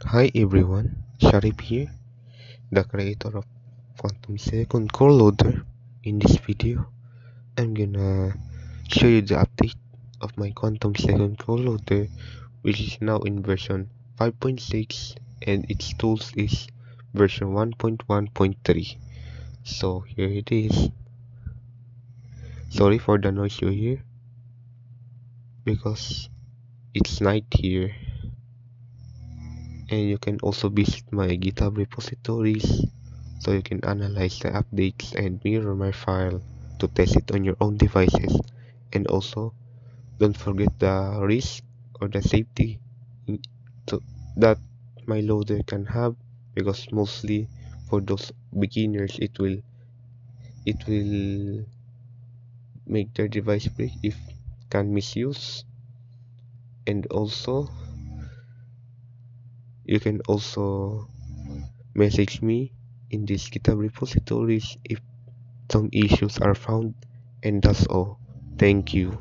Hi everyone, Sharif here, the creator of Quantum Second Core Loader. In this video, I'm gonna show you the update of my Quantum Second Core Loader, which is now in version 5.6 and its tools is version 1.1.3. So here it is. Sorry for the noise you hear because it's night here. And you can also visit my GitHub repositories so you can analyze the updates and mirror my file to test it on your own devices. And also, don't forget the risk or the safety that my loader can have, because mostly for those beginners it will make their device break if can misuse. And also you can also message me in these GitHub repositories if some issues are found. And that's all. Thank you.